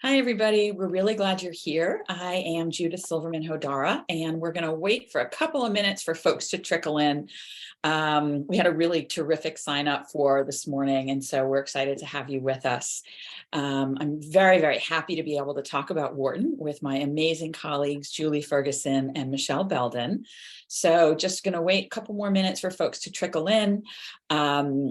Hi, everybody. We're really glad you're here. I am Judith Silverman Hodara, and we're going to wait for a couple of minutes for folks to trickle in. We had a really terrific sign up for this morning, and so we're excited to have you with us. I'm very, very happy to be able to talk about Wharton with my amazing colleagues, Julie Ferguson and Michel Belden. So just going to wait a couple more minutes for folks to trickle in.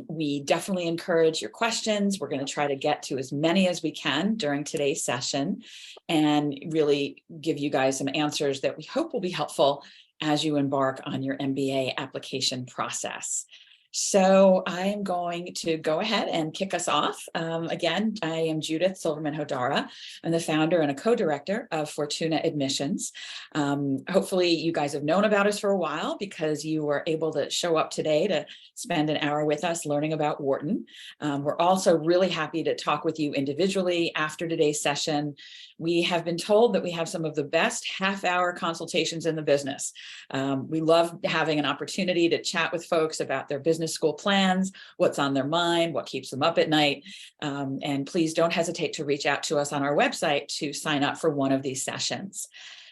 We definitely encourage your questions. We're going to try to get to as many as we can during today's session and really give you guys some answers that we hope will be helpful as you embark on your MBA application process. So I'm going to go ahead and kick us off. Again, I am Judith Silverman Hodara. I'm the founder and a co-director of Fortuna Admissions. Hopefully you guys have known about us for a while because you were able to show up today to spend an hour with us learning about Wharton. We're also really happy to talk with you individually after today's session. We have been told that we have some of the best half-hour consultations in the business. We love having an opportunity to chat with folks about their business school plans, what's on their mind, what keeps them up at night. And please don't hesitate to reach out to us on our website to sign up for one of these sessions.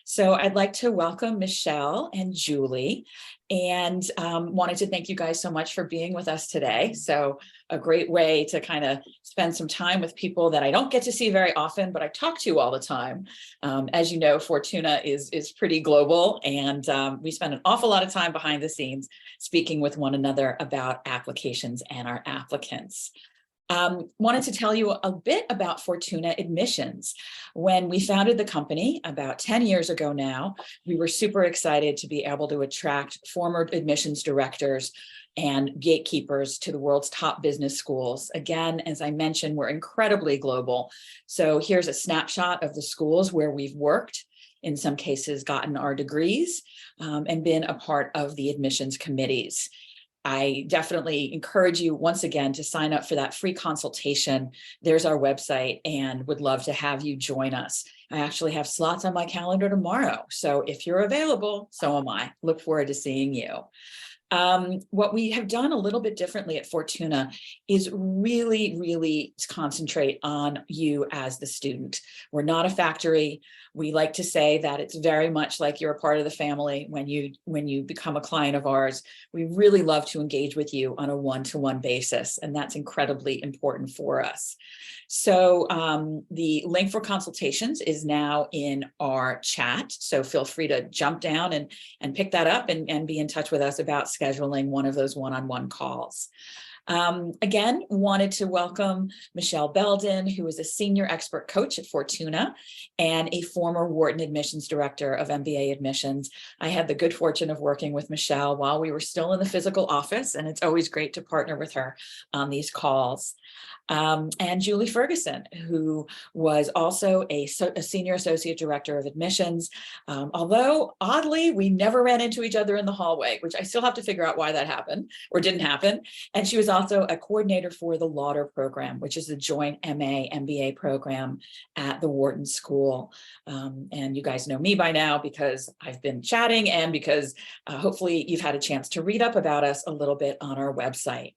So I'd like to welcome Michel and Julie and wanted to thank you guys so much for being with us today. So a great way to kind of spend some time with people that I don't get to see very often, but I talk to all the time. As you know, Fortuna is pretty global, and we spend an awful lot of time behind the scenes speaking with one another about applications and our applicants. Wanted to tell you a bit about Fortuna Admissions. When we founded the company about 10 years ago now, we were super excited to be able to attract former admissions directors and gatekeepers to the world's top business schools. Again, as I mentioned, we're incredibly global. So here's a snapshot of the schools where we've worked, in some cases gotten our degrees, and been a part of the admissions committees. I definitely encourage you once again to sign up for that free consultation. There's our website, and would love to have you join us. I actually have slots on my calendar tomorrow. So if you're available, so am I. Look forward to seeing you. What we have done a little bit differently at Fortuna is really concentrate on you as the student. We're not a factory. We like to say that it's very much like you're a part of the family when you become a client of ours. We really love to engage with you on a one-to-one basis, and that's incredibly important for us. So the link for consultations is now in our chat. So feel free to jump down and pick that up and be in touch with us about scheduling one of those one-on-one calls. Again, wanted to welcome Michel Belden, who is a senior expert coach at Fortuna and a former Wharton admissions director of MBA Admissions. I had the good fortune of working with Michel while we were still in the physical office, and it's always great to partner with her on these calls. And Julie Ferguson, who was also a senior associate director of admissions. Although oddly, we never ran into each other in the hallway, which I still have to figure out why that happened or didn't happen. And she was also a coordinator for the Lauder program, which is the joint MA MBA program at the Wharton School. And you guys know me by now because I've been chatting and because hopefully you've had a chance to read up about us a little bit on our website.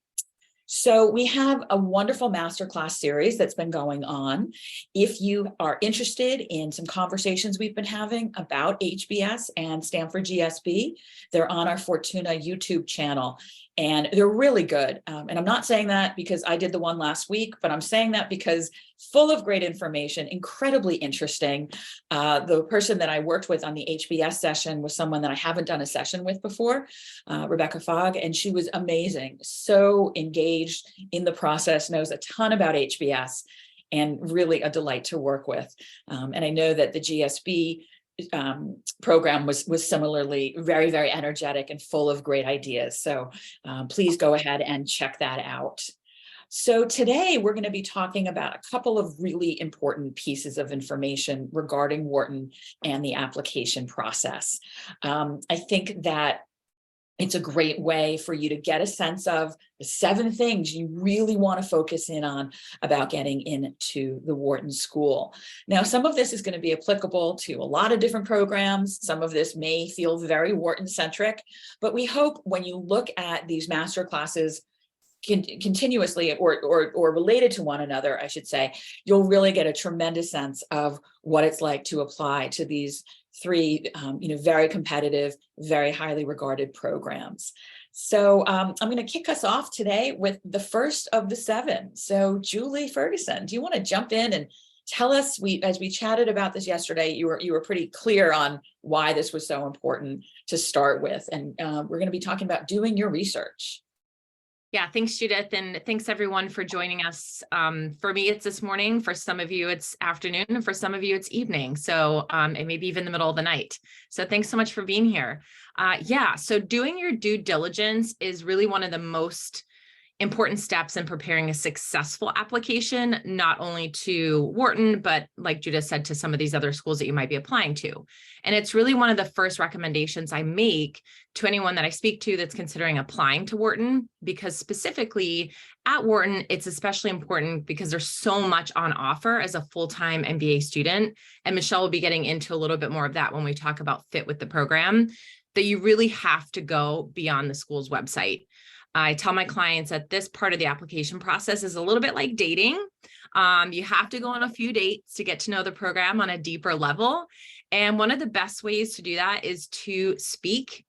So we have a wonderful masterclass series that's been going on. If you are interested in some conversations we've been having about HBS and Stanford GSB, they're on our Fortuna YouTube channel. And they're really good. And I'm not saying that because I did the one last week, but I'm saying that because full of great information, incredibly interesting. The person that I worked with on the HBS session was someone that I haven't done a session with before, Rebecca Fogg, and she was amazing. So engaged in the process, knows a ton about HBS, and really a delight to work with. And I know that the GSB program was similarly very energetic and full of great ideas. So please go ahead and check that out. So today we're going to be talking about a couple of really important pieces of information regarding Wharton and the application process. I think that it's a great way for you to get a sense of the 7 things you really want to focus in on about getting into the Wharton School. Now, some of this is going to be applicable to a lot of different programs. Some of this may feel very Wharton-centric, but we hope when you look at these master classes continuously or related to one another, I should say, you'll really get a tremendous sense of what it's like to apply to these three, very competitive, very highly regarded programs. So I'm going to kick us off today with the first of the seven. So Julie Ferguson, do you want to jump in and tell us, as we chatted about this yesterday, you were pretty clear on why this was so important to start with. And we're going to be talking about doing your research. Yeah, thanks, Judith. And thanks everyone for joining us. For me, it's this morning. For some of you, it's afternoon. And for some of you, it's evening. So, and maybe even the middle of the night. So thanks so much for being here. So doing your due diligence is really one of the most important steps in preparing a successful application, not only to Wharton, but like Judith said, to some of these other schools that you might be applying to. And it's really one of the first recommendations I make to anyone that I speak to that's considering applying to Wharton, because specifically at Wharton, it's especially important because there's so much on offer as a full-time MBA student. And Michelle will be getting into a little bit more of that when we talk about fit with the program, that you really have to go beyond the school's website. I tell my clients that this part of the application process is a little bit like dating. You have to go on a few dates to get to know the program on a deeper level. And one of the best ways to do that is to speak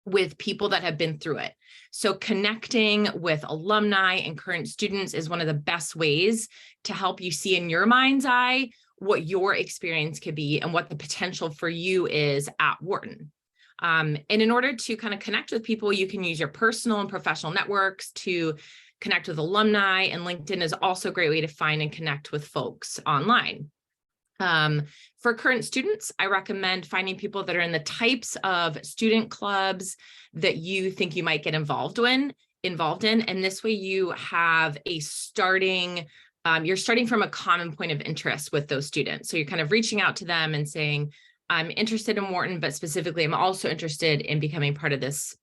with people that have been through it. So connecting with alumni and current students is one of the best ways to help you see in your mind's eye what your experience could be and what the potential for you is at Wharton. And in order to kind of connect with people, you can use your personal and professional networks to connect with alumni, and LinkedIn is also a great way to find and connect with folks online. For current students, I recommend finding people that are in the types of student clubs that you think you might get involved in. And this way you have a you're starting from a common point of interest with those students. So you're kind of reaching out to them and saying, I'm interested in Wharton, but specifically, I'm also interested in becoming part of this,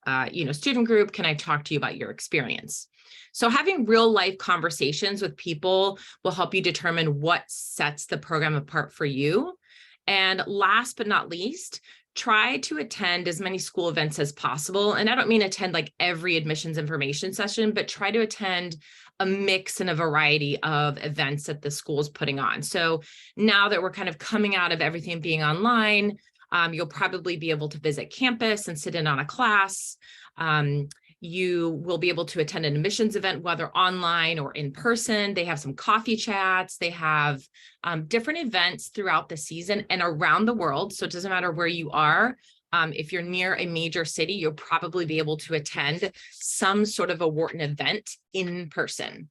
student group. Can I talk to you about your experience? So having real life conversations with people will help you determine what sets the program apart for you. And last but not least, try to attend as many school events as possible. And I don't mean attend like every admissions information session, but try to attend a mix and a variety of events that the school is putting on. So now that we're kind of coming out of everything being online, you'll probably be able to visit campus and sit in on a class. You will be able to attend an admissions event, whether online or in person. They have some coffee chats. They have different events throughout the season and around the world. So it doesn't matter where you are. If you're near a major city, you'll probably be able to attend some sort of a Wharton event in person.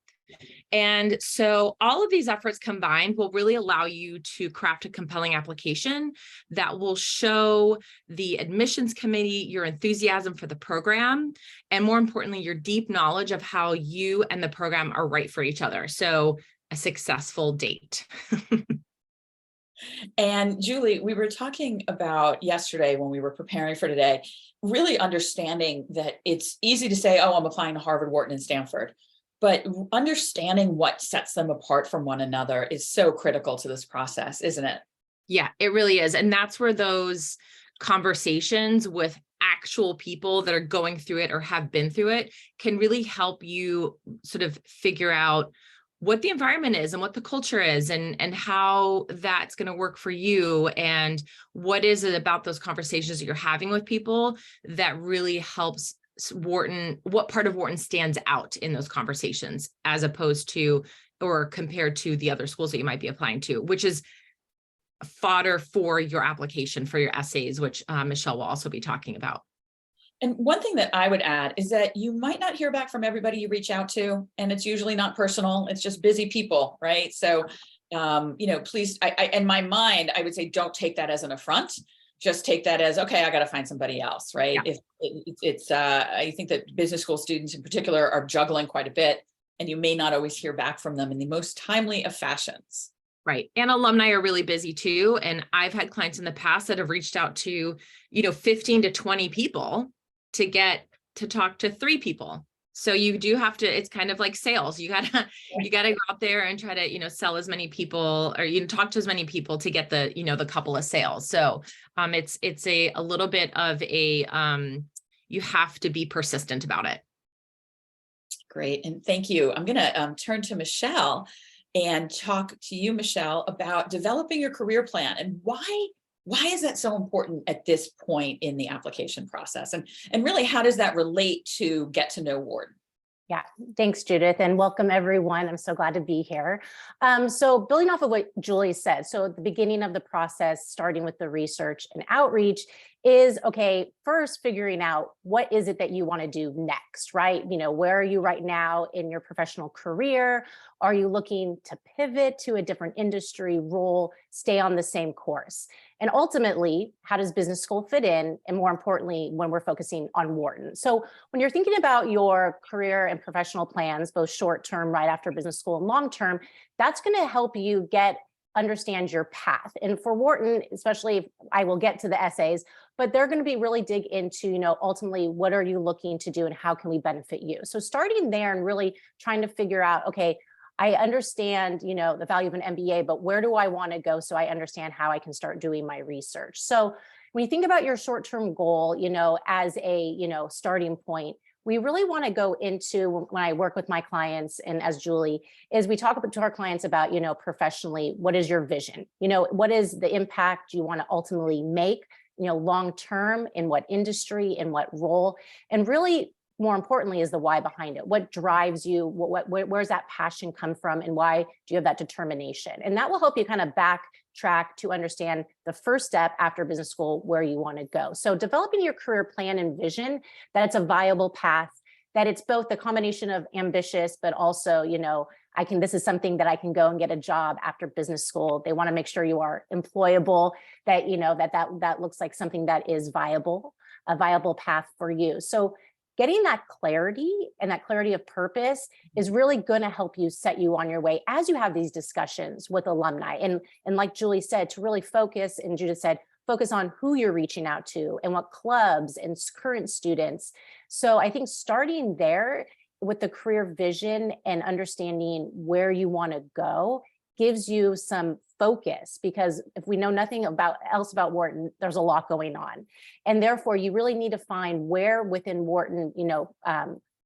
And so all of these efforts combined will really allow you to craft a compelling application that will show the admissions committee your enthusiasm for the program, and more importantly, your deep knowledge of how you and the program are right for each other. So a successful date. And Julie, we were talking about yesterday when we were preparing for today, really understanding that it's easy to say, oh, I'm applying to Harvard, Wharton, and Stanford. But understanding what sets them apart from one another is so critical to this process, isn't it? Yeah, it really is. And that's where those conversations with actual people that are going through it or have been through it can really help you sort of figure out what the environment is and what the culture is and how that's going to work for you, and what is it about those conversations that you're having with people that really helps Wharton, what part of Wharton stands out in those conversations as opposed to or compared to the other schools that you might be applying to, which is fodder for your application, for your essays, which Michelle will also be talking about. And one thing that I would add is that you might not hear back from everybody you reach out to, and it's usually not personal. It's just busy people, right? So, please, in my mind, I would say don't take that as an affront. Just take that as, okay, I got to find somebody else, right? Yeah. I think that business school students in particular are juggling quite a bit, and you may not always hear back from them in the most timely of fashions. Right. And alumni are really busy too. And I've had clients in the past that have reached out to, 15 to 20 people to get to talk to 3 people. So you do have to, it's kind of like sales. You gotta go out there and try to, sell as many people, or talk to as many people to get the, the couple of sales. So it's a little bit of a, you have to be persistent about it. Great, and thank you. I'm going to turn to Michelle and talk to you, Michelle, about developing your career plan and why is that so important at this point in the application process? And really, how does that relate to get to know Wharton? Yeah, thanks, Judith, and welcome everyone. I'm so glad to be here. So building off of what Julie said, so at the beginning of the process, starting with the research and outreach is, okay, first figuring out what is it that you want to do next, right? You know, where are you right now in your professional career? Are you looking to pivot to a different industry role, stay on the same course? And ultimately, how does business school fit in? And more importantly, when we're focusing on Wharton. So when you're thinking about your career and professional plans, both short-term right after business school and long-term, that's going to help you understand your path. And for Wharton, especially, I will get to the essays, but they're going to be really dig into, you know, ultimately, what are you looking to do and how can we benefit you? So starting there and really trying to figure out, okay, I understand, you know, the value of an MBA, but where do I want to go so I understand how I can start doing my research? So when you think about your short-term goal, you know, as a, you know, starting point, we really want to go into, when I work with my clients and as Julie, is we talk to our clients about, you know, professionally, what is your vision? You know, what is the impact you want to ultimately make, you know, long-term, in what industry, in what role, and really, more importantly, is the why behind it. What drives you? Where's that passion come from? And why do you have that determination? And that will help you kind of backtrack to understand the first step after business school, where you want to go. So developing your career plan and vision, that it's a viable path, that it's both a combination of ambitious, but also, you know, this is something that I can go and get a job after business school. They want to make sure you are employable, that, you know, that looks like something that is viable, a viable path for you. So getting that clarity and that clarity of purpose is really going to help you set you on your way as you have these discussions with alumni. And like Julie said, to really focus, and Judith said, focus on who you're reaching out to and what clubs and current students. So I think starting there with the career vision and understanding where you want to go gives you some focus, because if we know nothing else about Wharton, there's a lot going on. And therefore you really need to find where within Wharton, you know,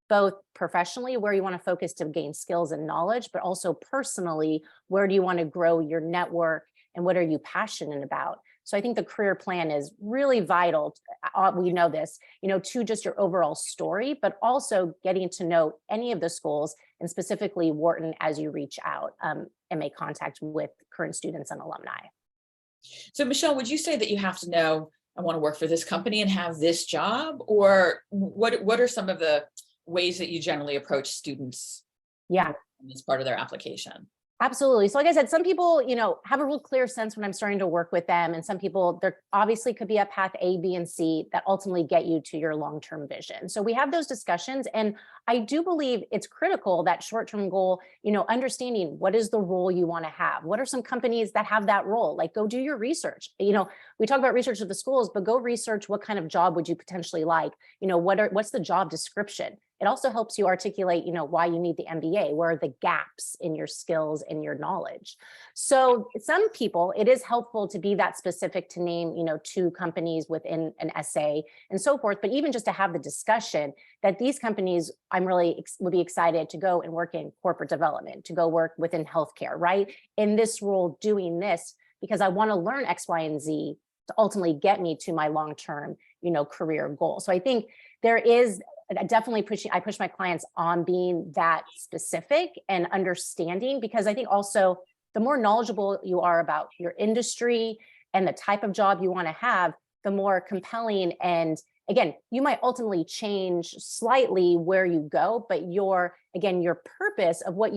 both professionally, where you want to focus to gain skills and knowledge, but also personally, where do you want to grow your network and what are you passionate about? So I think the career plan is really vital. We know this, you know, to just your overall story, but also getting to know any of the schools and specifically Wharton as you reach out and make contact with current students and alumni. So Michelle, would you say that you have to know, I want to work for this company and have this job, or what are some of the ways that you generally approach students? Yeah, as part of their application? absolutely. So like I said, some people, you know, have a real clear sense when I'm starting to work with them. And some people, there obviously could be a path A, B, and C that ultimately get you to your long-term vision. So we have those discussions. And I do believe it's critical, that short-term goal, you know, understanding what is the role you want to have. What are some companies that have that role? Like, go do your research. You know, we talk about research of the schools, but go research what kind of job would you potentially like? You know, what's the job description? It also helps you articulate, you know, why you need the MBA, where are the gaps in your skills and your knowledge. So some people, it is helpful to be that specific, to name, you know, 2 companies within an essay and so forth. But even just to have the discussion that these companies, I'm really would be excited to go and work in corporate development, to go work within healthcare, right? In this role, doing this, because I want to learn X, Y, and Z to ultimately get me to my long-term, you know, career goal. So I think there is definitely I push my clients on being that specific and understanding, because I think also the more knowledgeable you are about your industry and the type of job you want to have, the more compelling. And again, you might ultimately change slightly where you go, but your purpose of what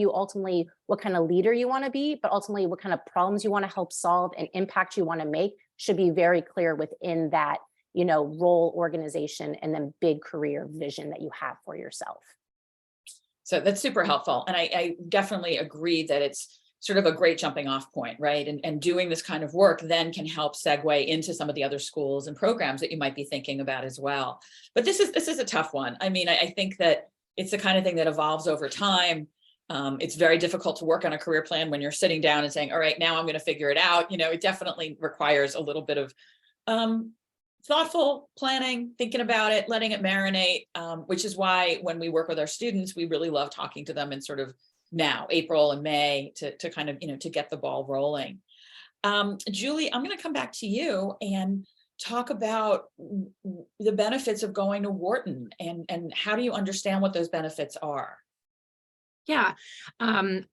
kind of leader you want to be, but ultimately what kind of problems you want to help solve and impact you want to make should be very clear within that, you know, role, organization, and then big career vision that you have for yourself. So that's super helpful. And I definitely agree that it's sort of a great jumping off point, right? And doing this kind of work then can help segue into some of the other schools and programs that you might be thinking about as well. But this is a tough one. I mean, I think that it's the kind of thing that evolves over time. It's very difficult to work on a career plan when you're sitting down and saying, all right, now I'm going to figure it out. You know, it definitely requires a little bit of thoughtful planning, thinking about it, letting it marinate, which is why when we work with our students, we really love talking to them in sort of now, April and May, to kind of, to get the ball rolling. Julie, I'm going to come back to you and talk about the benefits of going to Wharton, and how do you understand what those benefits are? Yeah, I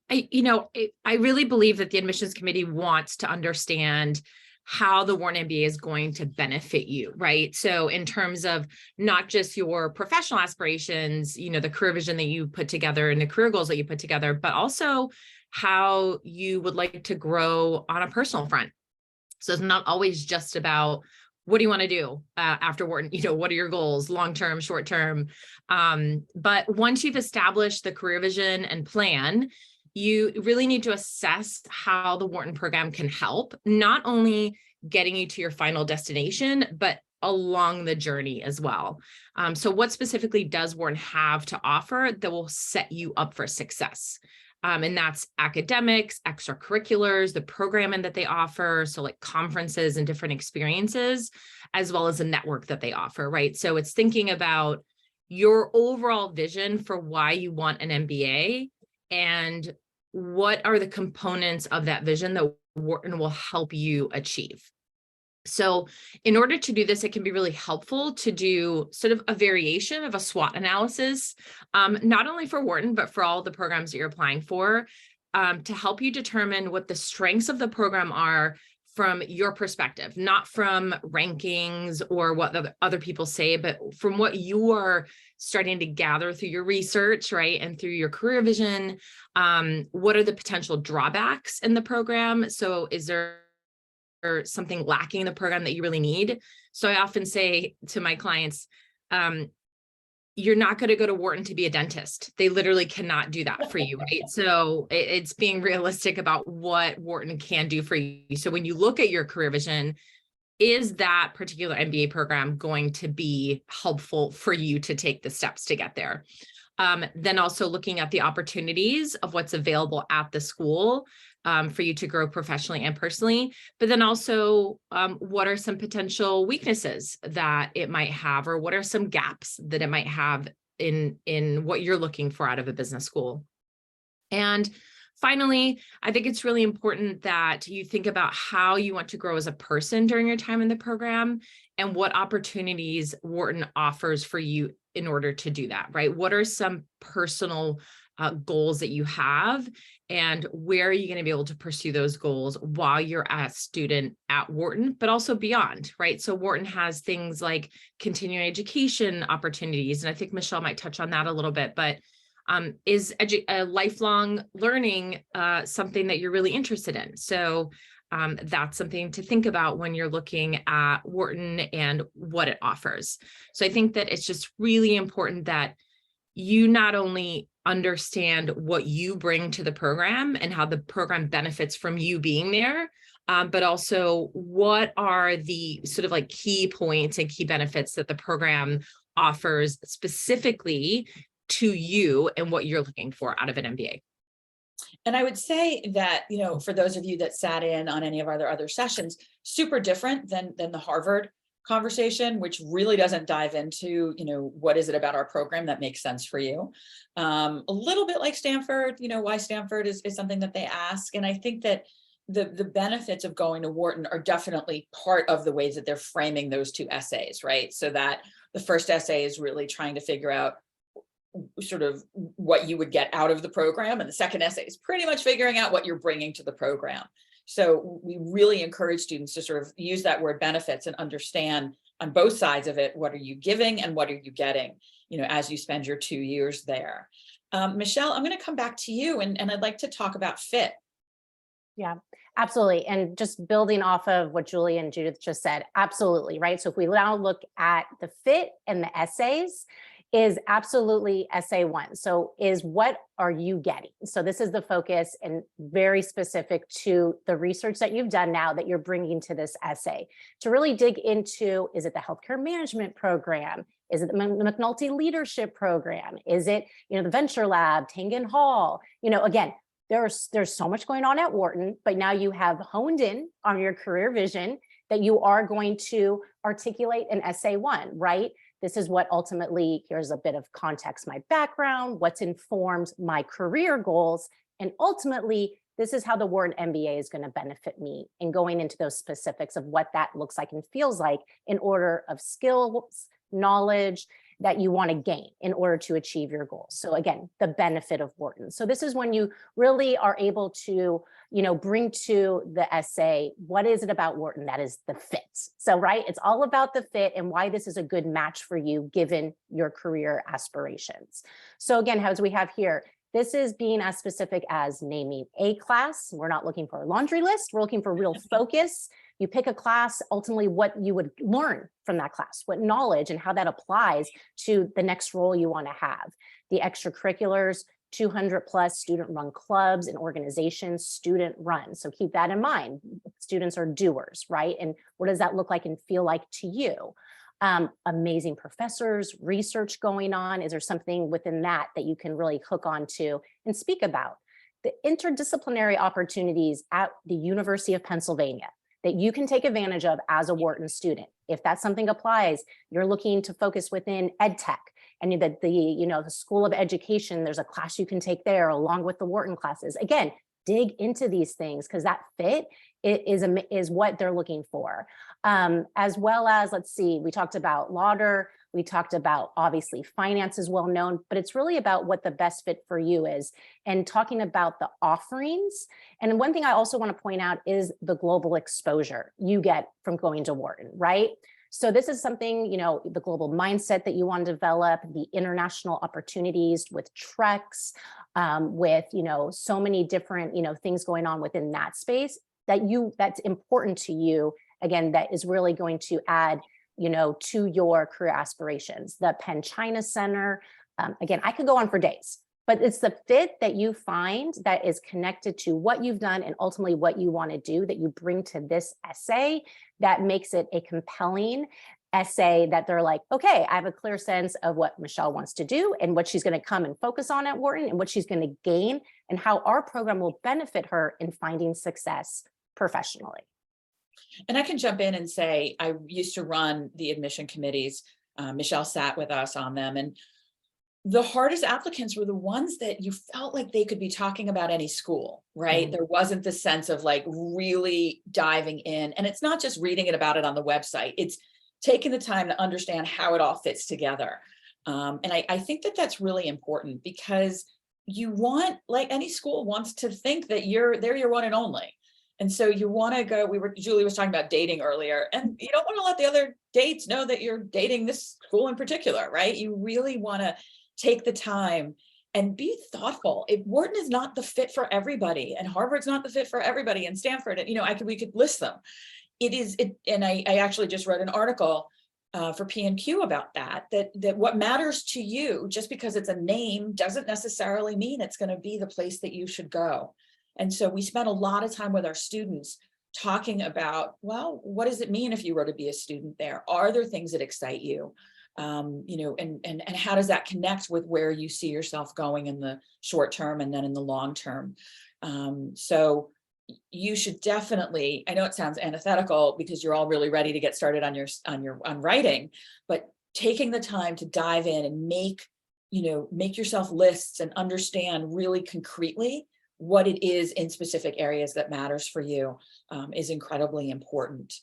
really believe that the admissions committee wants to understand how the Wharton MBA is going to benefit you, right? So in terms of not just your professional aspirations, the career vision that you put together and the career goals that you put together, but also how you would like to grow on a personal front. So it's not always just about what do you want to do after Wharton? What are your goals, long-term, short-term? But once you've established the career vision and plan, you really need to assess how the Wharton program can help, not only getting you to your final destination, but along the journey as well. So what specifically does Wharton have to offer that will set you up for success? And that's academics, extracurriculars, the programming that they offer, so like conferences and different experiences, as well as the network that they offer, right? So it's thinking about your overall vision for why you want an MBA and what are the components of that vision that Wharton will help you achieve. So in order to do this, it can be really helpful to do sort of a variation of a SWOT analysis, not only for Wharton, but for all the programs that you're applying for, to help you determine what the strengths of the program are from your perspective, not from rankings or what other people say, but from what you are starting to gather through your research, right? And through your career vision. What are the potential drawbacks in the program? So is there something lacking in the program that you really need? So I often say to my clients, you're not going to go to Wharton to be a dentist. They literally cannot do that for you, right? So it's being realistic about what Wharton can do for you. So when you look at your career vision, is that particular MBA program going to be helpful for you to take the steps to get there? Then also looking at the opportunities of what's available at the school for you to grow professionally and personally, but then also what are some potential weaknesses that it might have, or what are some gaps that it might have in what you're looking for out of a business school. And finally, I think it's really important that you think about how you want to grow as a person during your time in the program and what opportunities Wharton offers for you in order to do that, right? What are some personal goals that you have, and where are you going to be able to pursue those goals while you're a student at Wharton, but also beyond, right? So Wharton has things like continuing education opportunities, and I think Michelle might touch on that a little bit, but is lifelong learning something that you're really interested in? So that's something to think about when you're looking at Wharton and what it offers. So I think that it's just really important that you not only understand what you bring to the program and how the program benefits from you being there, but also what are the sort of like key points and key benefits that the program offers specifically to you and what you're looking for out of an MBA. And I would say that, for those of you that sat in on any of our other sessions, super different than the Harvard conversation, which really doesn't dive into, what is it about our program that makes sense for you? A little bit like Stanford, why Stanford is something that they ask. And I think that the benefits of going to Wharton are definitely part of the ways that they're framing those two essays, right? So that the first essay is really trying to figure out sort of what you would get out of the program. And the second essay is pretty much figuring out what you're bringing to the program. So we really encourage students to sort of use that word benefits and understand on both sides of it, what are you giving and what are you getting, as you spend your 2 years there. Michelle, I'm going to come back to you and I'd like to talk about fit. Yeah, absolutely. And just building off of what Julie and Judith just said, absolutely, right? So if we now look at the fit and the essays, is absolutely essay one. So is what are you getting? So this is the focus and very specific to the research that you've done now that you're bringing to this essay to really dig into, is it the healthcare management program? Is it the McNulty leadership program? Is it, the venture lab, Tangen Hall? Again, there's so much going on at Wharton, but now you have honed in on your career vision that you are going to articulate an essay one, right? This is what ultimately, here's a bit of context, my background, what's informed my career goals, and ultimately, this is how the Wharton MBA is going to benefit me, and going into those specifics of what that looks like and feels like in order of skills, knowledge that you want to gain in order to achieve your goals. So again, the benefit of Wharton. So this is when you really are able to, bring to the essay, what is it about Wharton that is the fit? So, right, it's all about the fit and why this is a good match for you given your career aspirations. So again, as we have here, this is being as specific as naming a class. We're not looking for a laundry list. We're looking for real focus. You pick a class, ultimately what you would learn from that class, what knowledge and how that applies to the next role you want to have. The extracurriculars, 200 plus student run clubs and organizations, student run. So keep that in mind. Students are doers, right? And what does that look like and feel like to you? Amazing professors, research going on. Is there something within that you can really hook onto and speak about? The interdisciplinary opportunities at the University of Pennsylvania that you can take advantage of as a Wharton student. If that something applies, you're looking to focus within ed tech and the School of Education, there's a class you can take there along with the Wharton classes. Again, dig into these things because that fit is what they're looking for. As well as, let's see, we talked about Lauder, we talked about obviously finance is well known, but it's really about what the best fit for you is and talking about the offerings. And one thing I also want to point out is the global exposure you get from going to Wharton, right? So this is something, the global mindset that you want to develop, the international opportunities with Trex, with, so many different, things going on within that space that's important to you. Again, that is really going to add, to your career aspirations. The Penn China Center, again, I could go on for days, but it's the fit that you find that is connected to what you've done and ultimately what you want to do that you bring to this essay that makes it a compelling essay that they're like, okay, I have a clear sense of what Michelle wants to do and what she's going to come and focus on at Wharton and what she's going to gain and how our program will benefit her in finding success professionally. And I can jump in and say, I used to run the admission committees. Michelle sat with us on them. And the hardest applicants were the ones that you felt like they could be talking about any school, right? Mm-hmm. There wasn't the sense of like really diving in. And it's not just reading about it on the website. It's taking the time to understand how it all fits together. And I think that that's really important because you want, like any school wants to think that they're your one and only. And so you want to go, Julie was talking about dating earlier, and you don't want to let the other dates know that you're dating this school in particular, right? You really want to take the time and be thoughtful. If Wharton is not the fit for everybody, and Harvard's not the fit for everybody, and Stanford, and we could list them. And I actually just wrote an article for P&Q about that what matters to you, just because it's a name, doesn't necessarily mean it's going to be the place that you should go. And so we spent a lot of time with our students talking about, well, what does it mean if you were to be a student there? Are there things that excite you? And how does that connect with where you see yourself going in the short term and then in the long term? So you should definitely, I know it sounds antithetical because you're all really ready to get started on writing, but taking the time to dive in and make yourself lists and understand really concretely what it is in specific areas that matters for you is incredibly important.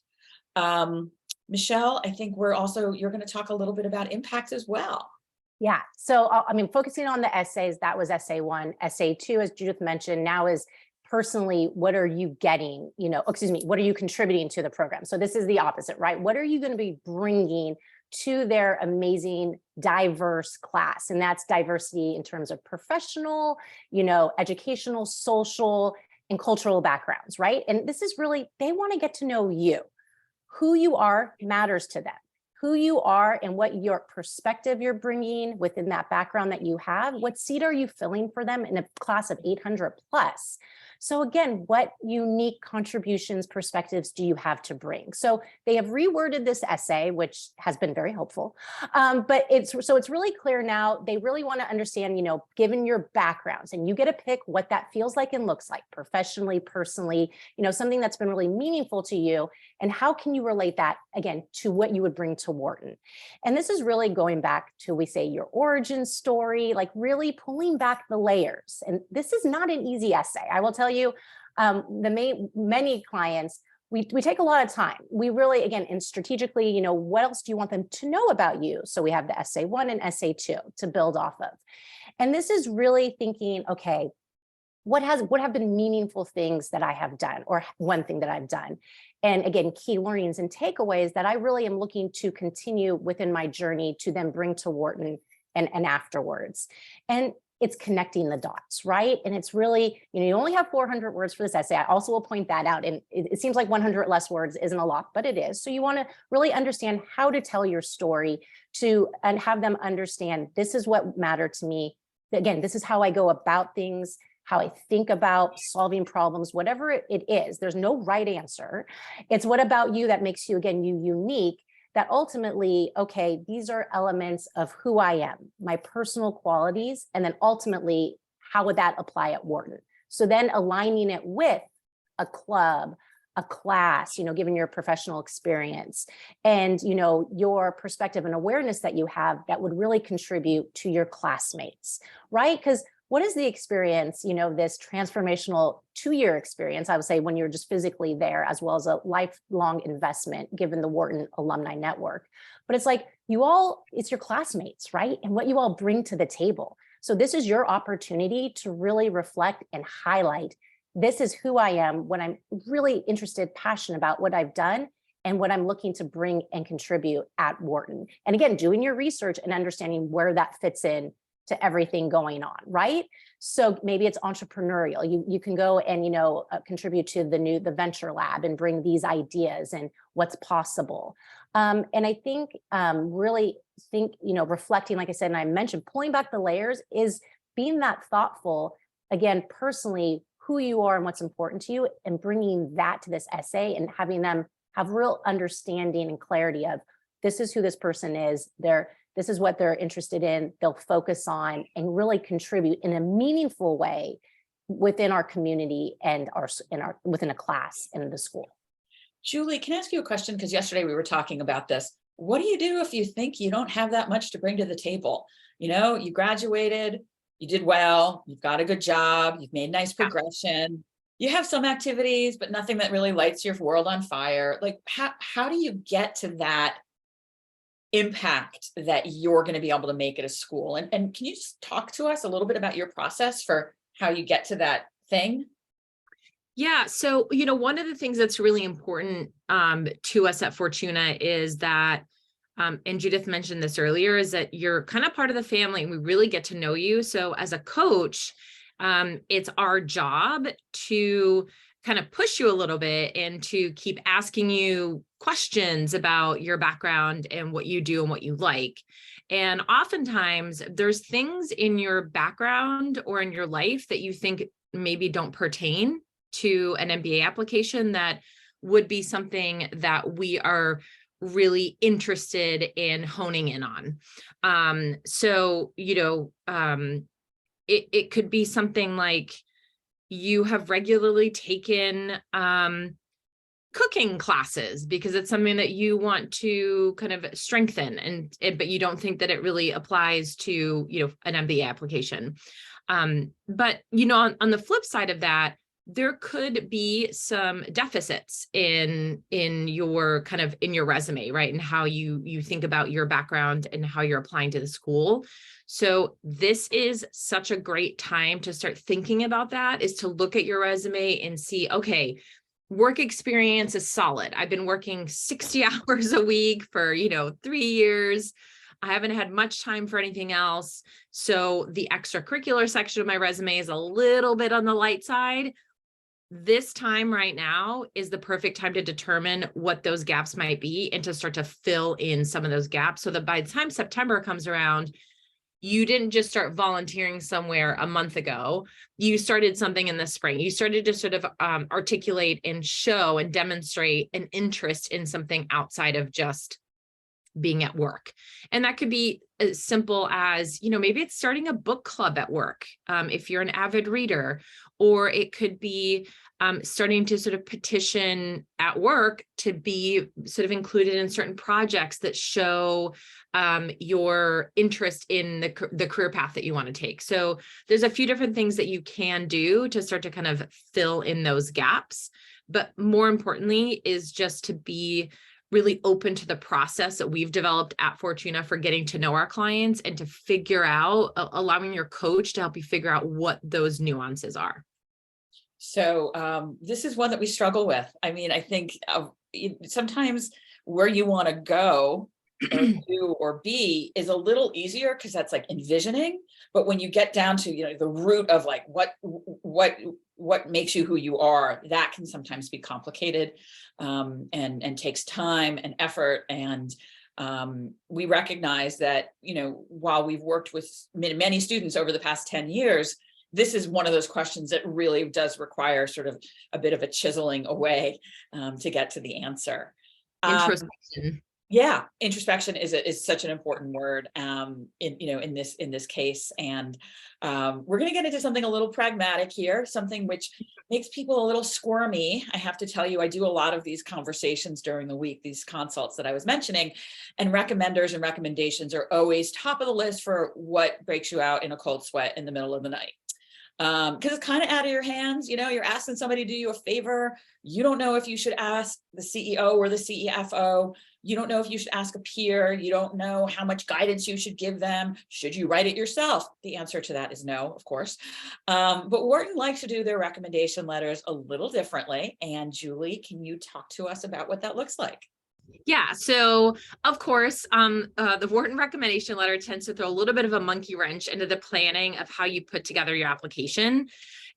Michelle, I think you're going to talk a little bit about impact as well. Yeah. So, focusing on the essays, that was essay one. Essay two, as Judith mentioned, now is personally, what are you getting, what are you contributing to the program? So this is the opposite, right? What are you going to be bringing to their amazing, diverse class? And that's diversity in terms of professional, educational, social, and cultural backgrounds, right? And this is really, they want to get to know you. Who you are matters to them. Who you are and what your perspective you're bringing within that background that you have, what seat are you filling for them in a class of 800 plus? So again, what unique contributions, perspectives do you have to bring? So they have reworded this essay, which has been very helpful. But it's really clear now. They really want to understand, given your backgrounds, and you get to pick what that feels like and looks like professionally, personally, something that's been really meaningful to you. And how can you relate that, again, to what you would bring to Wharton? And this is really going back to, we say, your origin story, like really pulling back the layers. And this is not an easy essay. I will tell you, many clients, we take a lot of time. We really, again, and strategically, you know, what else do you want them to know about you? So we have the essay 1 and essay 2 to build off of. And this is really thinking, okay, what have been meaningful things that I have done, or one thing that I've done? And again, key learnings and takeaways that I really am looking to continue within my journey to then bring to Wharton and afterwards. And it's connecting the dots, right? And it's really, you know, you only have 400 words for this essay. I also will point that out. And it seems like 100 less words isn't a lot, but it is. So you want to really understand how to tell your story and have them understand, this is what mattered to me. Again, this is how I go about things, how I think about solving problems, whatever it is. There's no right answer. It's what about you that makes you, again, you unique, that ultimately, okay, these are elements of who I am, my personal qualities, and then ultimately, how would that apply at Wharton? So then aligning it with a club, a class, you know, given your professional experience and, you know, your perspective and awareness that you have that would really contribute to your classmates, right? Because what is the experience, you know, this transformational 2-year experience, I would say, when you're just physically there, as well as a lifelong investment, given the Wharton Alumni Network. But it's like it's your classmates, right? And what you all bring to the table. So this is your opportunity to really reflect and highlight, this is who I am when I'm really interested, passionate about what I've done and what I'm looking to bring and contribute at Wharton. And again, doing your research and understanding where that fits in to everything going on, right? So maybe it's entrepreneurial. You can go and, you know, contribute to the venture lab and bring these ideas and what's possible. And I think you know, reflecting, like I said, and I mentioned, pulling back the layers is being that thoughtful, again, personally, who you are and what's important to you, and bringing that to this essay and having them have real understanding and clarity of, this is who this person is. This is what they're interested in, they'll focus on and really contribute in a meaningful way within our community and within a class in the school. Julie, can I ask you a question? Because yesterday we were talking about this. What do you do if you think you don't have that much to bring to the table? You know, you graduated, you did well, you've got a good job, you've made nice progression, you have some activities, but nothing that really lights your world on fire. Like, how do you get to that impact that you're going to be able to make at a school? And can you just talk to us a little bit about your process for how you get to that thing? Yeah. So, you know, one of the things that's really important to us at Fortuna is that, and Judith mentioned this earlier, is that you're kind of part of the family and we really get to know you. So as a coach, it's our job to kind of push you a little bit and to keep asking you questions about your background and what you do and what you like. And oftentimes there's things in your background or in your life that you think maybe don't pertain to an MBA application that would be something that we are really interested in honing in on. So, you know, it could be something like, you have regularly taken cooking classes because it's something that you want to kind of strengthen, but you don't think that it really applies to, you know, an MBA application. But, you know, on the flip side of that, there could be some deficits in your kind of in your resume, right? And how you think about your background and how you're applying to the school. So this is such a great time to start thinking about that, is to look at your resume and see, okay, work experience is solid. I've been working 60 hours a week for, you know, 3 years. I haven't had much time for anything else. So the extracurricular section of my resume is a little bit on the light side. This time right now is the perfect time to determine what those gaps might be and to start to fill in some of those gaps so that by the time September comes around, you didn't just start volunteering somewhere a month ago. You started something in the spring. You started to sort of articulate and show and demonstrate an interest in something outside of just being at work. And that could be as simple as, maybe it's starting a book club at work, if you're an avid reader, or it could be starting to sort of petition at work to be sort of included in certain projects that show your interest in the career path that you want to take. So there's a few different things that you can do to start to kind of fill in those gaps. But more importantly is just to be really open to the process that we've developed at Fortuna for getting to know our clients and to figure out, allowing your coach to help you figure out what those nuances are. So this is one that we struggle with. I mean, I think sometimes where you want to go or do or be is a little easier because that's like envisioning. But when you get down to, the root of like what makes you who you are, that can sometimes be complicated and takes time and effort. And we recognize that, while we've worked with many students over the past 10 years, this is one of those questions that really does require sort of a bit of a chiseling away to get to the answer. Introspection. Yeah, introspection is such an important word in this case, and we're going to get into something a little pragmatic here, something which makes people a little squirmy. I have to tell you, I do a lot of these conversations during the week, these consults that I was mentioning, and recommenders and recommendations are always top of the list for what breaks you out in a cold sweat in the middle of the night. Because it's kind of out of your hands. You're asking somebody to do you a favor. You don't know if you should ask the CEO or the CEFO. You don't know if you should ask a peer. You don't know how much guidance you should give them. Should you write it yourself? The answer to that is no, of course. But Wharton likes to do their recommendation letters a little differently. And Julie, can you talk to us about what that looks like? Yeah, so of course, the Wharton recommendation letter tends to throw a little bit of a monkey wrench into the planning of how you put together your application.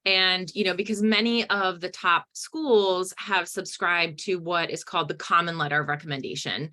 And, because many of the top schools have subscribed to what is called the common letter of recommendation,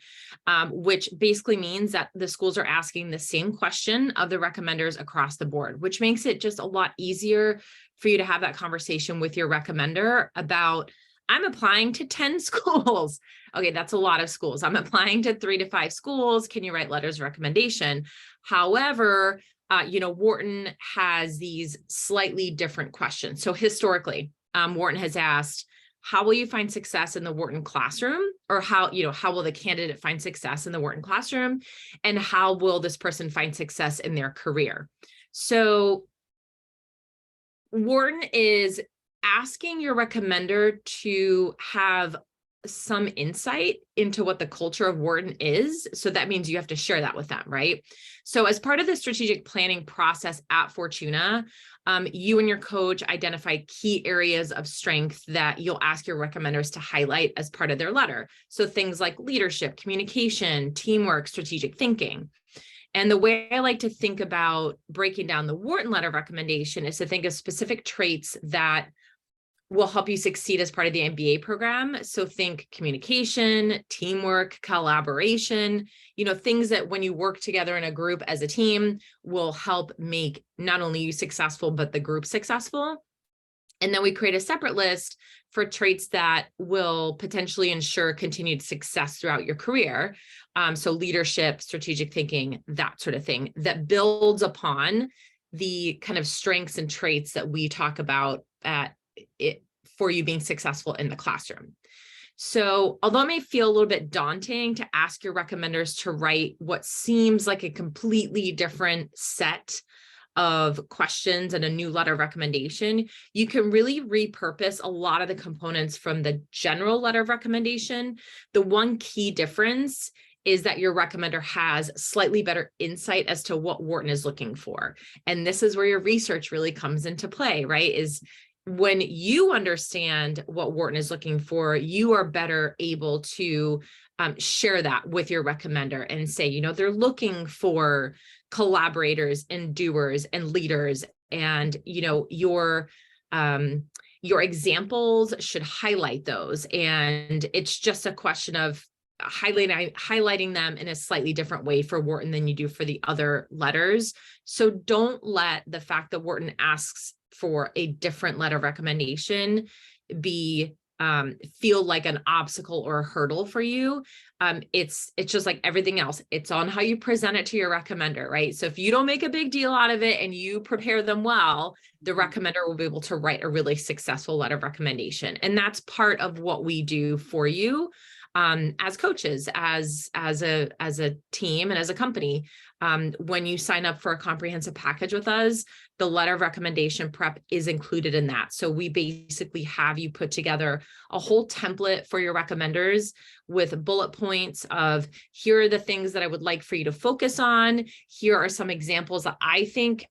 which basically means that the schools are asking the same question of the recommenders across the board, which makes it just a lot easier for you to have that conversation with your recommender about, I'm applying to 10 schools. Okay, that's a lot of schools. I'm applying to 3 to 5 schools. Can you write letters of recommendation? However, Wharton has these slightly different questions. So historically, Wharton has asked, how will you find success in the Wharton classroom? Or how will the candidate find success in the Wharton classroom? And how will this person find success in their career? So Wharton is asking your recommender to have some insight into what the culture of Wharton is. So that means you have to share that with them, right? So as part of the strategic planning process at Fortuna, you and your coach identify key areas of strength that you'll ask your recommenders to highlight as part of their letter. So things like leadership, communication, teamwork, strategic thinking. And the way I like to think about breaking down the Wharton letter of recommendation is to think of specific traits that will help you succeed as part of the MBA program. So think communication, teamwork, collaboration, things that when you work together in a group as a team will help make not only you successful, but the group successful. And then we create a separate list for traits that will potentially ensure continued success throughout your career. So leadership, strategic thinking, that sort of thing that builds upon the kind of strengths and traits that we talk about at it for you being successful in the classroom. So although it may feel a little bit daunting to ask your recommenders to write what seems like a completely different set of questions and a new letter of recommendation, you can really repurpose a lot of the components from the general letter of recommendation. The one key difference is that your recommender has slightly better insight as to what Wharton is looking for. And this is where your research really comes into play, right? Is when you understand what Wharton is looking for, you are better able to share that with your recommender and say, they're looking for collaborators and doers and leaders, and your examples should highlight those. And it's just a question of highlighting them in a slightly different way for Wharton than you do for the other letters. So don't let the fact that Wharton asks for a different letter of recommendation be feel like an obstacle or a hurdle for you. It's just like everything else. It's on how you present it to your recommender, right? So if you don't make a big deal out of it and you prepare them well, the recommender will be able to write a really successful letter of recommendation. And that's part of what we do for you as coaches, as a team and as a company. When you sign up for a comprehensive package with us, the letter of recommendation prep is included in that. So we basically have you put together a whole template for your recommenders with bullet points of, here are the things that I would like for you to focus on. Here are some examples that I think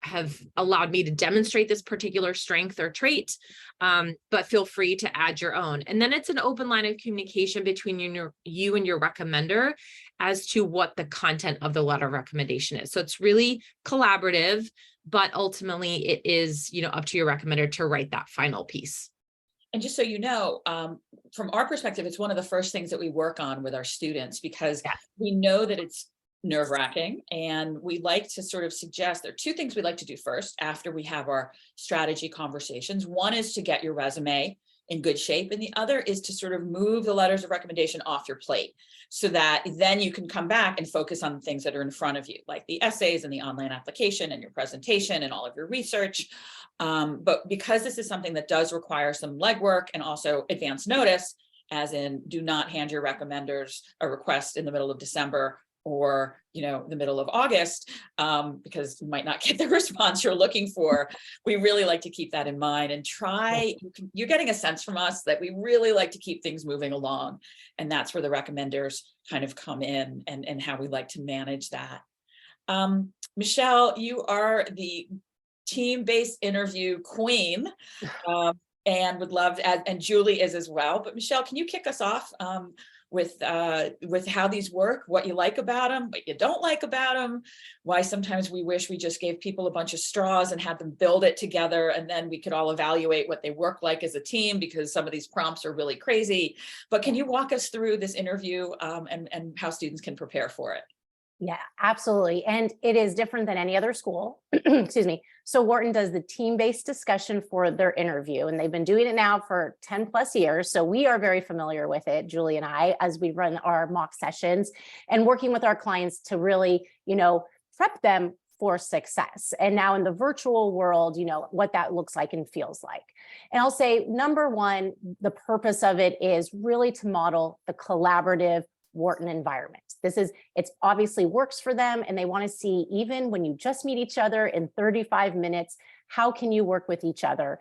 have allowed me to demonstrate this particular strength or trait, but feel free to add your own. And then it's an open line of communication between you and your recommender as to what the content of the letter of recommendation is. So it's really collaborative, but ultimately it is, up to your recommender to write that final piece. And just so you know, from our perspective, it's one of the first things that we work on with our students, because we know that it's nerve-wracking, and we like to sort of suggest there are two things we like to do first after we have our strategy conversations. One is to get your resume in good shape, and the other is to sort of move the letters of recommendation off your plate so that then you can come back and focus on the things that are in front of you, like the essays and the online application and your presentation and all of your research. But because this is something that does require some legwork and also advance notice, as in do not hand your recommenders a request in the middle of December or the middle of August, because you might not get the response you're looking for. We really like to keep that in mind and you're getting a sense from us that we really like to keep things moving along. And that's where the recommenders kind of come in and how we like to manage that. Michel, you are the team-based interview queen. And would love to, and Julie is as well. But Michel, can you kick us off with how these work, what you like about them, what you don't like about them, why sometimes we wish we just gave people a bunch of straws and had them build it together, and then we could all evaluate what they work like as a team, because some of these prompts are really crazy. But can you walk us through this interview and how students can prepare for it? Yeah, absolutely. And it is different than any other school. Excuse me. So Wharton does the team-based discussion for their interview, and they've been doing it now for 10 plus years. So we are very familiar with it, Julie and I, as we run our mock sessions and working with our clients to really, prep them for success. And now in the virtual world, what that looks like and feels like. And I'll say, number one, the purpose of it is really to model the collaborative Wharton environment. It's obviously works for them, and they want to see, even when you just meet each other in 35 minutes, how can you work with each other?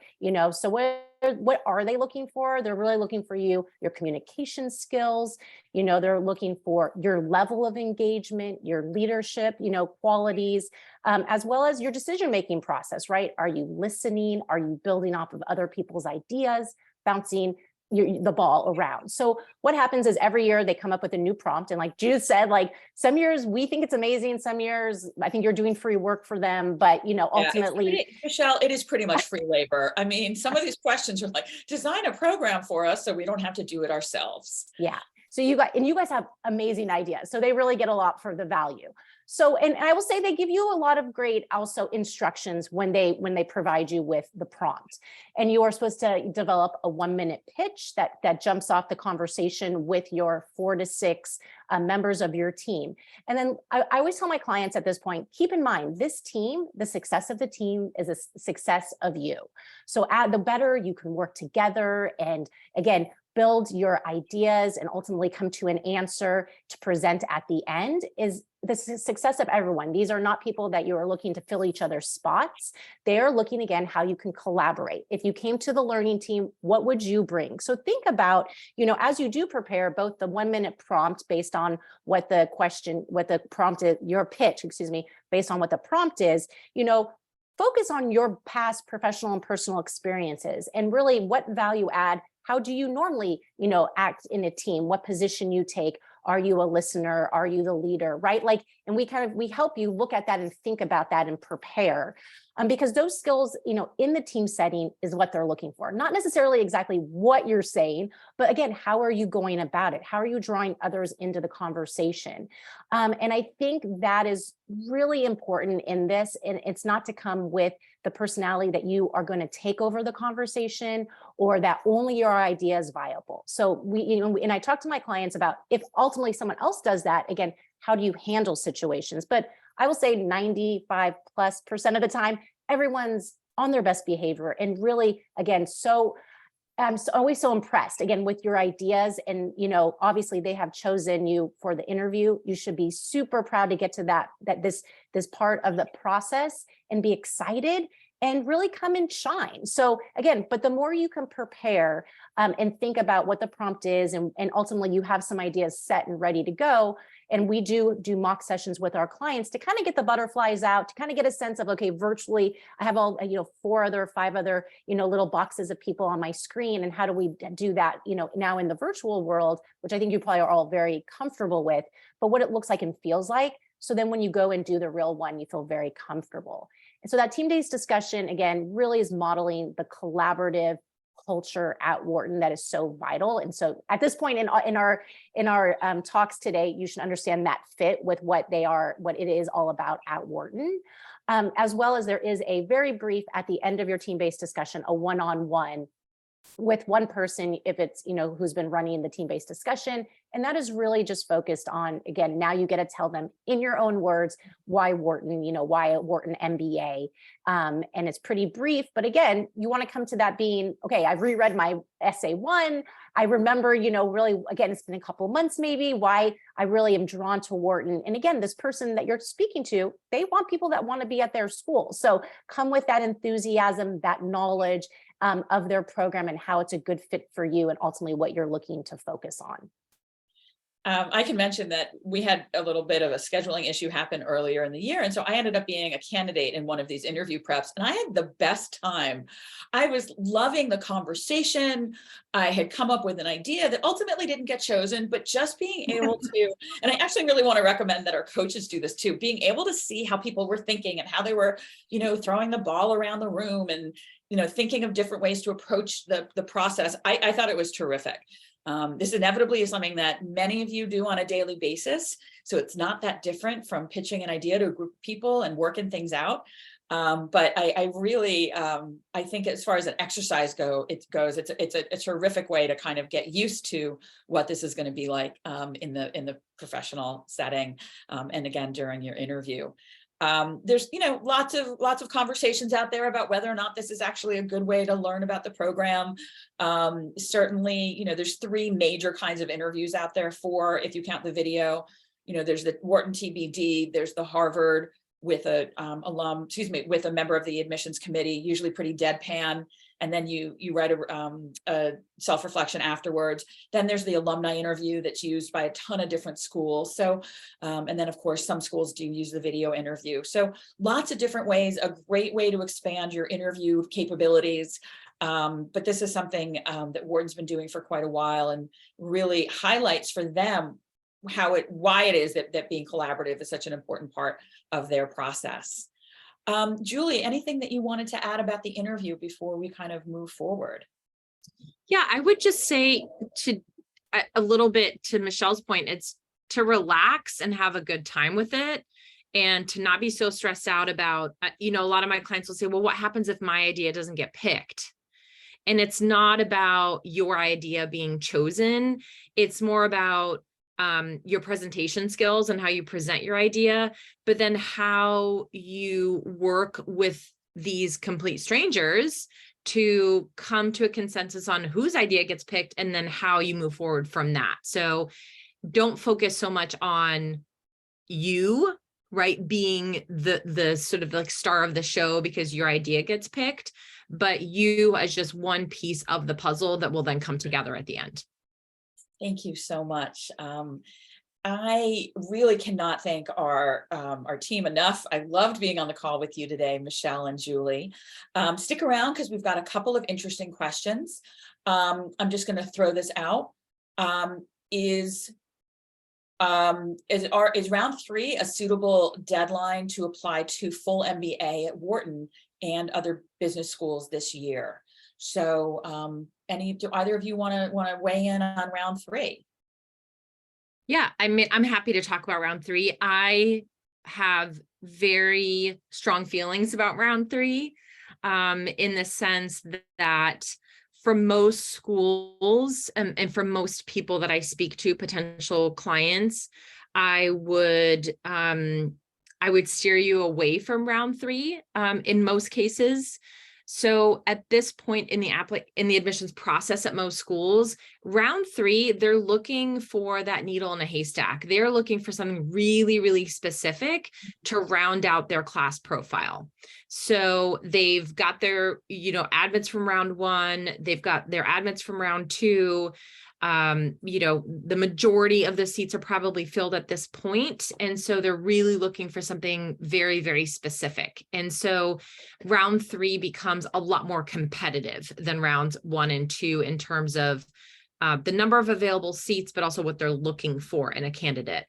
So what are they looking for? They're really looking for your communication skills. They're looking for your level of engagement, your leadership, qualities, as well as your decision-making process, right? Are you listening? Are you building off of other people's ideas, bouncing the ball around? So what happens is every year they come up with a new prompt, and like Judith said, like some years we think it's amazing, some years I think you're doing free work for them, but ultimately, Michel, it is pretty much free labor. I mean, some of these questions are like, design a program for us so we don't have to do it ourselves. Yeah. So you guys have amazing ideas, so they really get a lot for the value. So, and I will say they give you a lot of great also instructions when they provide you with the prompt, and you are supposed to develop a 1-minute pitch that jumps off the conversation with your 4 to 6 members of your team. And then I always tell my clients at this point, keep in mind, this team, the success of the team is a success of you. So the better you can work together and again, build your ideas and ultimately come to an answer to present at the end is the success of everyone. These are not people that you are looking to fill each other's spots. They're looking again how you can collaborate. If you came to the learning team, what would you bring? So think about, as you do prepare both the 1-minute prompt based on what the prompt is, your pitch, based on what the prompt is, focus on your past professional and personal experiences and really what value add. How do you normally, act in a team? What position you take? Are you a listener? Are you the leader, right? And we help you look at that and think about that and prepare. because those skills, in the team setting is what they're looking for. Not necessarily exactly what you're saying, but again, how are you going about it? How are you drawing others into the conversation? And I think that is really important in this, and it's not to come with the personality that you are going to take over the conversation or that only your idea is viable. So and I talk to my clients about if ultimately someone else does that, again, how do you handle situations? But I will say 95+% of the time, everyone's on their best behavior and really, again, I'm always so impressed again with your ideas, and obviously they have chosen you for the interview. You should be super proud to get to this part of the process and be excited and really come and shine. So again, but the more you can prepare and think about what the prompt is, and ultimately you have some ideas set and ready to go. And we do mock sessions with our clients to kind of get the butterflies out, to kind of get a sense of, okay, virtually, I have all, 5 other, little boxes of people on my screen. And how do we do that, now in the virtual world, which I think you probably are all very comfortable with, but what it looks like and feels like. So then when you go and do the real one, you feel very comfortable. And so that team-based discussion, again, really is modeling the collaborative culture at Wharton that is so vital. And so at this point in our talks today, you should understand that fit with what it is all about at Wharton, as well as there is a very brief at the end of your team-based discussion, a one-on-one with one person, if it's, who's been running the team-based discussion. And that is really just focused on, again, now you get to tell them in your own words, why Wharton, why Wharton MBA. And it's pretty brief, but again, you want to come to that being, okay, I've reread my essay 1. I remember, really, again, it's been a couple of months, maybe, why I really am drawn to Wharton. And again, this person that you're speaking to, they want people that want to be at their school. So come with that enthusiasm, that knowledge of their program and how it's a good fit for you and ultimately what you're looking to focus on. I can mention that we had a little bit of a scheduling issue happen earlier in the year. And so I ended up being a candidate in one of these interview preps, and I had the best time. I was loving the conversation. I had come up with an idea that ultimately didn't get chosen, but just being able to, and I actually really want to recommend that our coaches do this too, being able to see how people were thinking and how they were, throwing the ball around the room and, thinking of different ways to approach the process. I thought it was terrific. This inevitably is something that many of you do on a daily basis. So it's not that different from pitching an idea to a group of people and working things out. But I really, I think as far as an exercise it's a terrific way to kind of get used to what this is going to be like in the professional setting. And again, during your interview. There's, lots of conversations out there about whether or not this is actually a good way to learn about the program. Certainly, there's 3 major kinds of interviews out there. 4, if you count the video. There's the Wharton TBD, there's the Harvard with a with a member of the admissions committee, usually pretty deadpan. And then you write a self-reflection afterwards. Then there's the alumni interview that's used by a ton of different schools. So, and then of course, some schools do use the video interview. So lots of different ways, a great way to expand your interview capabilities. But this is something that Wharton's been doing for quite a while and really highlights for them why it is that being collaborative is such an important part of their process. Julie, anything that you wanted to add about the interview before we kind of move forward? Yeah, I would just say a little bit to Michelle's point, it's to relax and have a good time with it and to not be so stressed out about, a lot of my clients will say, well, what happens if my idea doesn't get picked? And it's not about your idea being chosen. It's more about your presentation skills and how you present your idea, but then how you work with these complete strangers to come to a consensus on whose idea gets picked and then how you move forward from that. So don't focus so much on you, right, being the sort of like star of the show because your idea gets picked, but you as just one piece of the puzzle that will then come together at the end. Thank you so much. I really cannot thank our team enough. I loved being on the call with you today, Michelle and Julie. Stick around because we've got a couple of interesting questions. I'm just going to throw this out. Is round 3 a suitable deadline to apply to full MBA at Wharton and other business schools this year. So do either of you want to weigh in on round 3? Yeah, I'm happy to talk about round 3. I have very strong feelings about round 3, in the sense that for most schools and for most people that I speak to, potential clients, I would steer you away from round 3 in most cases. So at this point in the admissions process at most schools, round 3, they're looking for that needle in a haystack. They're looking for something really, really specific to round out their class profile. So they've got their, admits from round 1, they've got their admits from round 2. The majority of the seats are probably filled at this point. And so they're really looking for something very, very specific. And so round 3 becomes a lot more competitive than rounds 1 and 2 in terms of the number of available seats, but also what they're looking for in a candidate.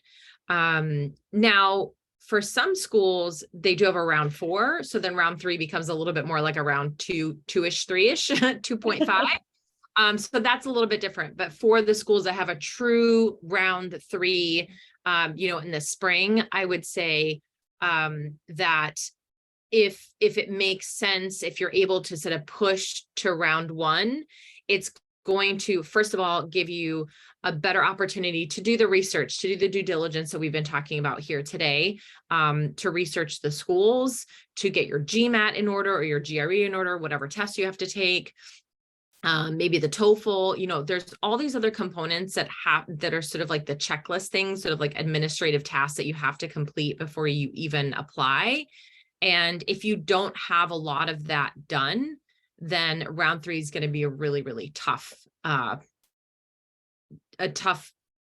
Now, for some schools, they do have a round 4. So then round 3 becomes a little bit more like a round 2-ish, 3-ish, 2.5. So that's a little bit different, but for the schools that have a true round 3, in the spring, I would say that if it makes sense, if you're able to sort of push to round 1, it's going to, first of all, give you a better opportunity to do the research, to do the due diligence that we've been talking about here today, to research the schools, to get your GMAT in order or your GRE in order, whatever test you have to take. Maybe the TOEFL, there's all these other components that are sort of like the checklist things, sort of like administrative tasks that you have to complete before you even apply. And if you don't have a lot of that done, then round 3 is going to be a really, really tough,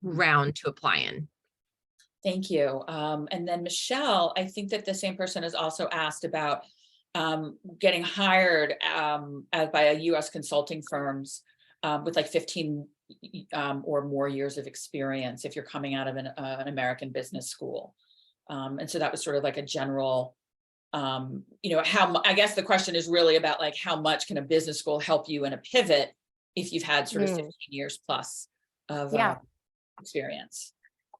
round to apply in. Thank you. And then Michelle, I think that the same person has also asked about getting hired by a U.S. consulting firms with like 15 or more years of experience if you're coming out of an American business school. And so that was sort of like a general, I guess the question is really about like how much can a business school help you in a pivot if you've had sort of 15 years plus of experience.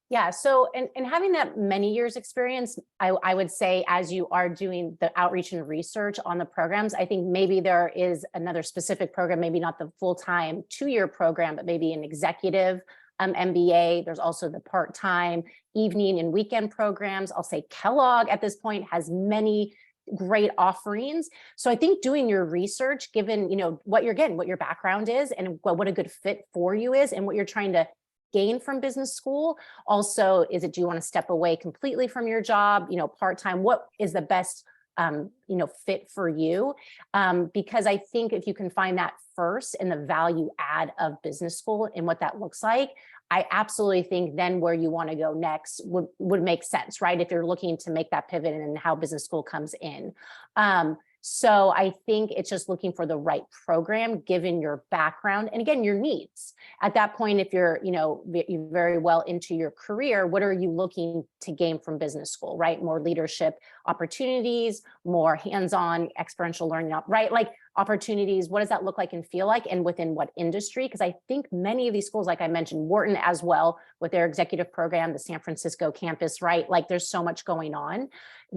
Yeah. So, and having that many years experience, I would say as you are doing the outreach and research on the programs, I think maybe there is another specific program, maybe not the full-time 2-year program, but maybe an executive MBA. There's also the part-time evening and weekend programs. I'll say Kellogg at this point has many great offerings. So I think doing your research, given, what you're getting, what your background is and what a good fit for you is and what you're trying to gain from business school. Also, do you want to step away completely from your job, part-time? What is the best, fit for you? Because I think if you can find that first and the value add of business school and what that looks like, I absolutely think then where you want to go next would make sense, right? If you're looking to make that pivot and how business school comes in. So I think it's just looking for the right program, given your background and again, your needs. At that point, if you're, you're very well into your career, what are you looking to gain from business school, right? More leadership opportunities, more hands-on experiential learning, right? Like opportunities, what does that look like and feel like, and within what industry? Because I think many of these schools, like I mentioned, Wharton as well, with their executive program, the San Francisco campus, right? Like there's so much going on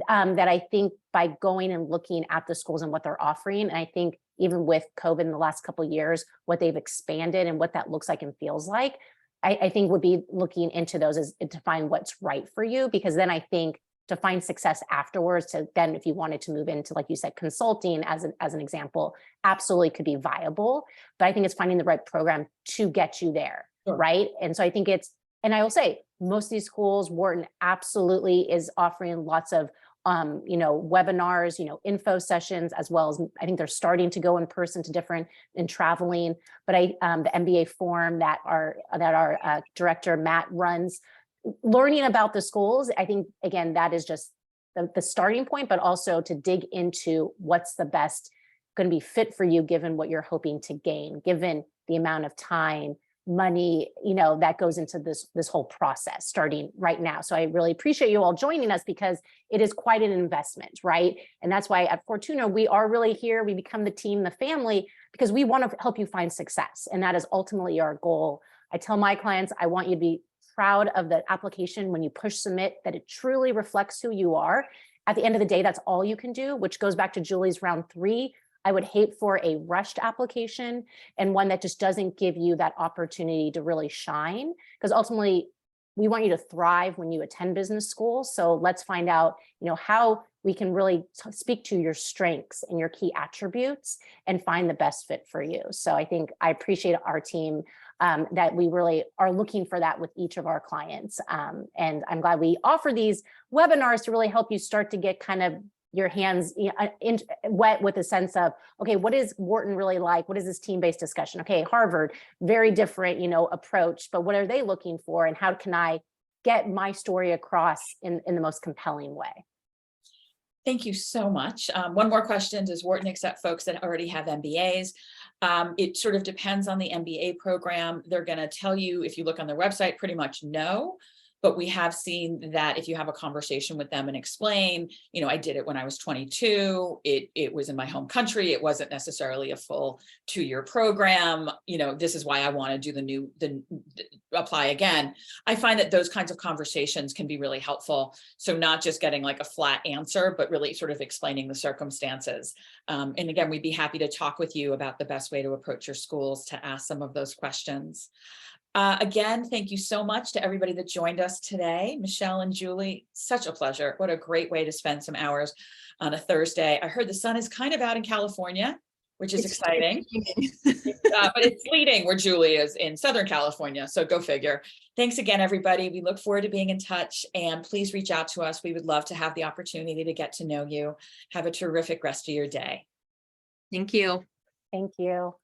that I think by going and looking at the schools and what they're offering, and I think even with COVID in the last couple of years, what they've expanded and what that looks like and feels like, I think would be looking into those as to find what's right for you, because then I think to find success afterwards, to then if you wanted to move into, like you said, consulting as an example, absolutely could be viable. But I think it's finding the right program to get you there, sure. Right? And so I think and I will say, most of these schools, Wharton absolutely is offering lots of webinars, info sessions, as well as I think they're starting to go in person to different and traveling. But the MBA forum that our director Matt runs, learning about the schools, I think again that is just the starting point, but also to dig into what's the best going to be fit for you, given what you're hoping to gain, given the amount of time, money, that goes into this whole process starting right now. So I really appreciate you all joining us because it is quite an investment, right? And that's why at Fortuna, we are really here. We become the team, the family, because we want to help you find success. And that is ultimately our goal. I tell my clients, I want you to be proud of the application when you push submit, that it truly reflects who you are. At the end of the day, that's all you can do, which goes back to Julie's round 3. I would hate for a rushed application and one that just doesn't give you that opportunity to really shine, because ultimately we want you to thrive when you attend business school. So let's find out, how we can really speak to your strengths and your key attributes and find the best fit for you. So I appreciate our team that we really are looking for that with each of our clients. And I'm glad we offer these webinars to really help you start to get kind of your hands wet with a sense of, okay, what is Wharton really like? What is this team-based discussion? Okay, Harvard, very different, approach, but what are they looking for? And how can I get my story across in the most compelling way? Thank you so much. One more question. Does Wharton accept folks that already have MBAs? It sort of depends on the MBA program. They're going to tell you, if you look on their website, pretty much no. But we have seen that if you have a conversation with them and explain, I did it when I was 22, it was in my home country, it wasn't necessarily a full 2-year program, this is why I want to do apply again. I find that those kinds of conversations can be really helpful. So not just getting like a flat answer, but really sort of explaining the circumstances. And again, we'd be happy to talk with you about the best way to approach your schools to ask some of those questions. Again, thank you so much to everybody that joined us today. Michelle and Julie, such a pleasure. What a great way to spend some hours on a Thursday. I heard the sun is kind of out in California, which is exciting, but it's sleeting where Julie is in Southern California. So go figure. Thanks again, everybody. We look forward to being in touch, and please reach out to us. We would love to have the opportunity to get to know you. Have a terrific rest of your day. Thank you. Thank you.